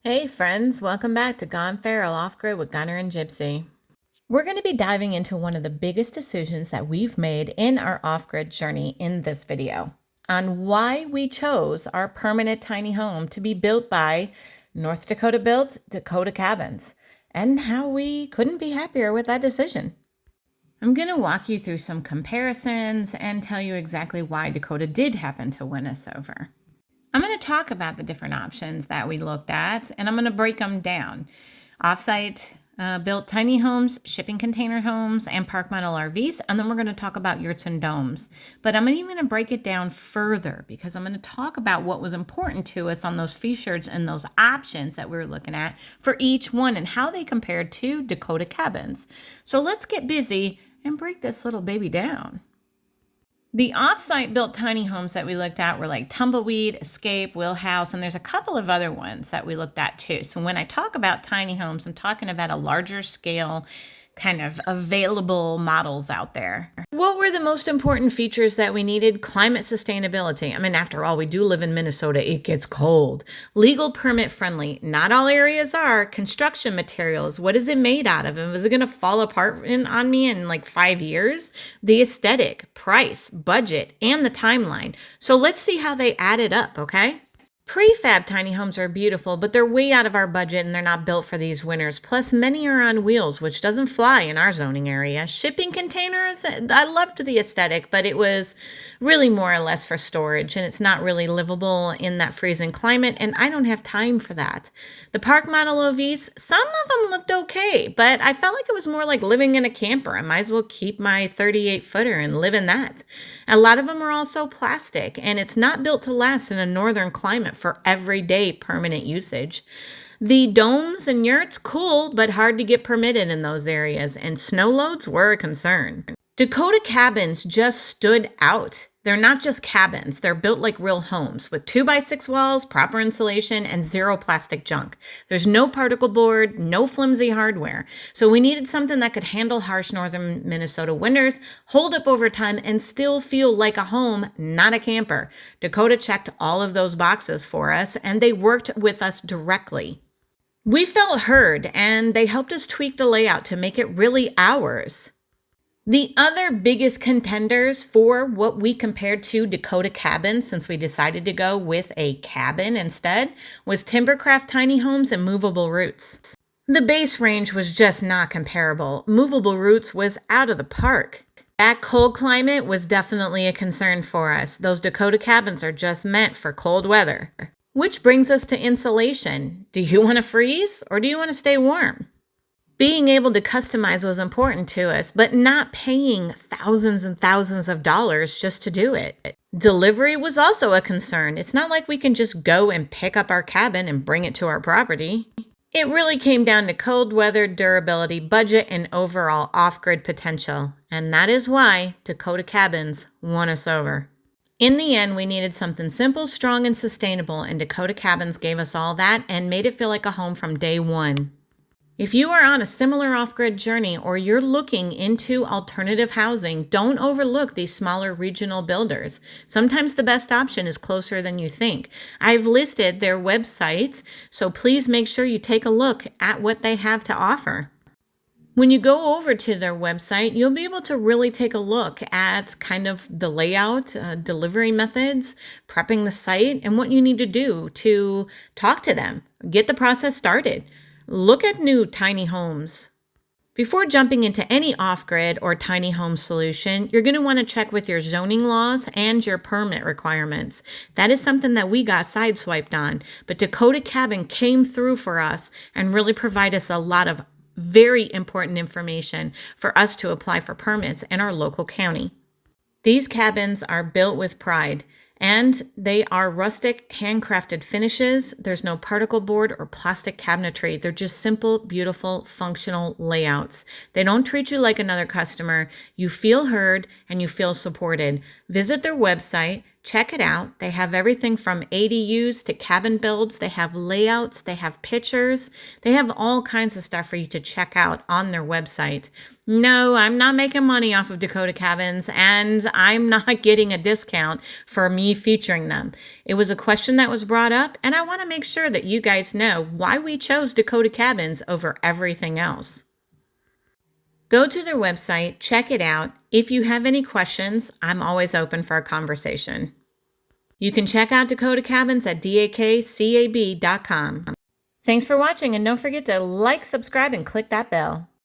Hey friends, welcome back to Gone Feral Off-Grid with Gunnar and Gypsy. We're going to be diving into one of the biggest decisions that we've made in our off-grid journey in this video on why we chose our permanent tiny home to be built by North Dakota built Dakota Cabins and how we couldn't be happier with that decision. I'm going to walk you through some comparisons and tell you exactly why Dakota did happen to win us over. I'm going to talk about the different options that we looked at, and I'm going to break them down. Offsite built tiny homes, shipping container homes, and park model RVs, and then we're going to talk about yurts and domes. But I'm even going to break it down further because I'm going to talk about what was important to us on those features and those options that we were looking at for each one and how they compared to Dakota Cabins. So let's get busy and break this little baby down. The off-site built tiny homes that we looked at were like Tumbleweed, Escape, Wheelhouse, and there's a couple of other ones that we looked at too. So when I talk about tiny homes, I'm talking about a larger scale kind of available models out there. What were the most important features that we needed? Climate sustainability. I mean, after all, we do live in Minnesota. It gets cold. Legal permit friendly. Not all areas are. Construction materials. What is it made out of? And is it going to fall apart on me in like 5 years? The aesthetic, price, budget, and the timeline. So let's see how they added up, okay? Prefab tiny homes are beautiful, but they're way out of our budget and they're not built for these winters. Plus, many are on wheels, which doesn't fly in our zoning area. Shipping containers, I loved the aesthetic, but it was really more or less for storage, and it's not really livable in that freezing climate, and I don't have time for that. The park model OVs, some of them looked okay, but I felt like it was more like living in a camper. I might as well keep my 38-footer and live in that. A lot of them are also plastic, and it's not built to last in a northern climate for everyday permanent usage. The domes and yurts, cool, but hard to get permitted in those areas, and snow loads were a concern. Dakota Cabins just stood out. They're not just cabins, they're built like real homes with 2x6 walls, proper insulation, and zero plastic junk. There's no particle board, no flimsy hardware. So we needed something that could handle harsh northern Minnesota winters, hold up over time, and still feel like a home, not a camper. Dakota checked all of those boxes for us, and they worked with us directly. We felt heard, and they helped us tweak the layout to make it really ours. The other biggest contenders for what we compared to Dakota Cabins, since we decided to go with a cabin instead, was Timbercraft tiny homes and Movable Roots. The base range was just not comparable. Movable Roots was out of the park. That cold climate was definitely a concern for us. Those Dakota Cabins are just meant for cold weather. Which brings us to insulation. Do you want to freeze or do you want to stay warm? Being able to customize was important to us, but not paying thousands and thousands of dollars just to do it. Delivery was also a concern. It's not like we can just go and pick up our cabin and bring it to our property. It really came down to cold weather, durability, budget, and overall off-grid potential. And that is why Dakota Cabins won us over. In the end, we needed something simple, strong, and sustainable, and Dakota Cabins gave us all that and made it feel like a home from day one. If you are on a similar off-grid journey or you're looking into alternative housing, don't overlook these smaller regional builders. Sometimes the best option is closer than you think. I've listed their websites, so please make sure you take a look at what they have to offer. When you go over to their website, you'll be able to really take a look at kind of the layout, delivery methods, prepping the site, and what you need to do to talk to them, get the process started. Look at new tiny homes. Before jumping into any off-grid or tiny home solution, you're going to want to check with your zoning laws and your permit requirements. That is something that we got sideswiped on, but Dakota Cabin came through for us and really provided us a lot of very important information for us to apply for permits in our local county. These cabins are built with pride. And they are rustic, handcrafted finishes. There's no particle board or plastic cabinetry. They're just simple, beautiful, functional layouts. They don't treat you like another customer. You feel heard and you feel supported. Visit their website, Check it out. They have everything from ADUs to cabin builds. They have layouts. They have pictures. They have all kinds of stuff for you to check out on their website. No, I'm not making money off of Dakota Cabins, and I'm not getting a discount for me featuring them. It was a question that was brought up, and I want to make sure that you guys know why we chose Dakota Cabins over everything else. Go to their website, check it out. If you have any questions, I'm always open for a conversation. You can check out Dakota Cabins at dakcab.com. Thanks for watching, and don't forget to like, subscribe, and click that bell.